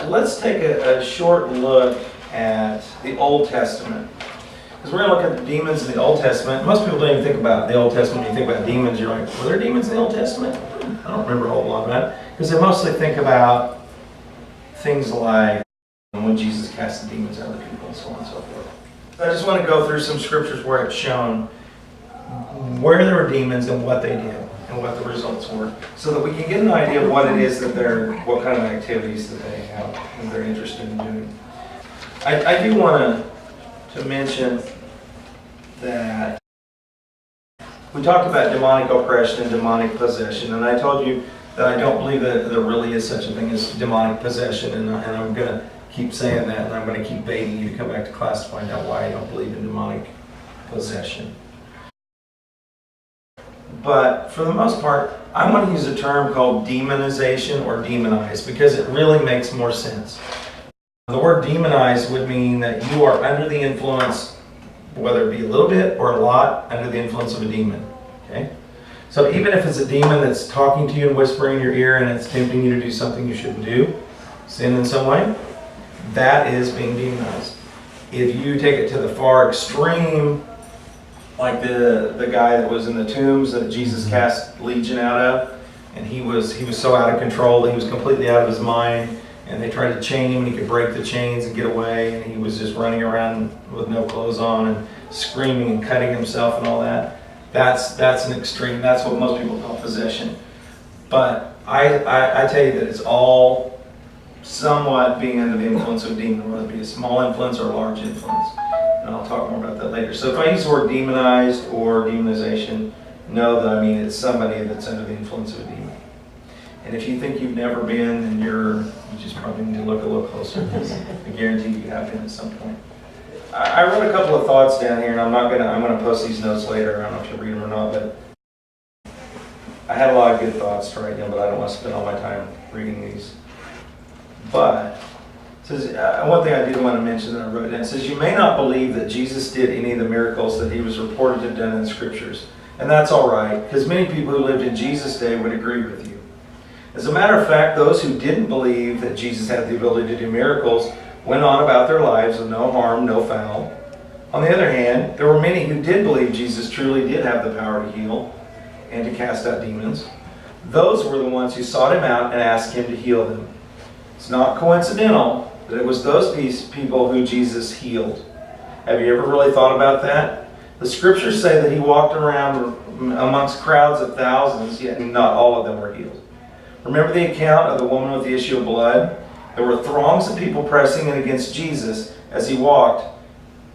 let's take a short look at the Old Testament. Because we're going to look at the demons in the Old Testament. Most people don't even think about the Old Testament. When you think about demons, you're like, were there demons in the Old Testament? I don't remember a whole lot of that. Because they mostly think about things like when Jesus cast the demons out of the people and so on and so forth. I just want to go through some scriptures where it's shown where there were demons and what they did and what the results were, so that we can get an idea of what it is that what kind of activities that they have and they're interested in doing. I do want to mention that we talked about demonic oppression and demonic possession, and I told you that I don't believe that there really is such a thing as demonic possession, and I'm going to keep saying that, and I'm going to keep baiting you to come back to class to find out why I don't believe in demonic possession. But for the most part, I want to use a term called demonization or demonize because it really makes more sense. The word demonize would mean that you are under the influence, whether it be a little bit or a lot, under the influence of a demon. Okay? So even if it's a demon that's talking to you and whispering in your ear and it's tempting you to do something you shouldn't do, sin in some way, that is being demonized. If you take it to the far extreme, like the guy that was in the tombs that Jesus cast legion out of, and he was so out of control that he was completely out of his mind, and they tried to chain him and he could break the chains and get away, and he was just running around with no clothes on and screaming and cutting himself and all that. That's an extreme. That's what most people call possession. But I tell you that it's all somewhat being under the influence of a demon, whether it be a small influence or a large influence. And I'll talk more about that later. So if I use the word demonized or demonization, know that I mean it's somebody that's under the influence of a demon. And if you think you've never been, then you just probably need to look a little closer, because I guarantee you have been at some point. I wrote a couple of thoughts down here, and I'm gonna post these notes later. I don't know if you'll read them or not, but I had a lot of good thoughts to write down, but I don't want to spend all my time reading these. But it says, one thing I did want to mention that I wrote down, it says, you may not believe that Jesus did any of the miracles that he was reported to have done in the scriptures. And that's all right, because many people who lived in Jesus' day would agree with you. As a matter of fact, those who didn't believe that Jesus had the ability to do miracles went on about their lives with no harm, no foul. On the other hand, there were many who did believe Jesus truly did have the power to heal and to cast out demons. Those were the ones who sought him out and asked him to heal them. It's not coincidental that it was those people who Jesus healed. Have you ever really thought about that? The scriptures say that he walked around amongst crowds of thousands, yet not all of them were healed. Remember the account of the woman with the issue of blood? There were throngs of people pressing in against Jesus as he walked,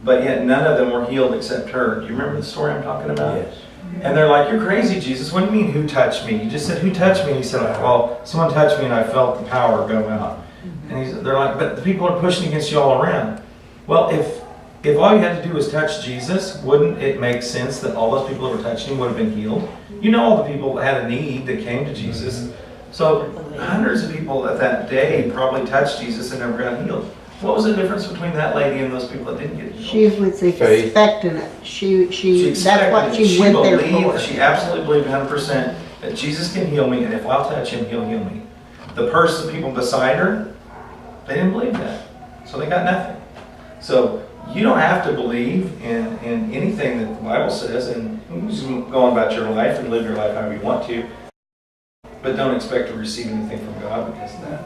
but yet none of them were healed except her. Do you remember the story I'm talking about? Yes. And they're like, you're crazy, Jesus. What do you mean, who touched me? You just said, who touched me? And he said, well, someone touched me and I felt the power go out. And they're like, but the people are pushing against you all around. Well, if all you had to do was touch Jesus, wouldn't it make sense that all those people that were touching him would have been healed? You know all the people that had a need that came to Jesus. So hundreds of people at that day probably touched Jesus and never got healed. What was the difference between that lady and those people that didn't get healed? She was expecting it. That's what she went there for. She absolutely believed 100% that Jesus can heal me, and if I'll touch him, he'll heal me. The people beside her, they didn't believe that. So they got nothing. So you don't have to believe in anything that the Bible says, and you just go on about your life and live your life however you want to, but don't expect to receive anything from God because of that.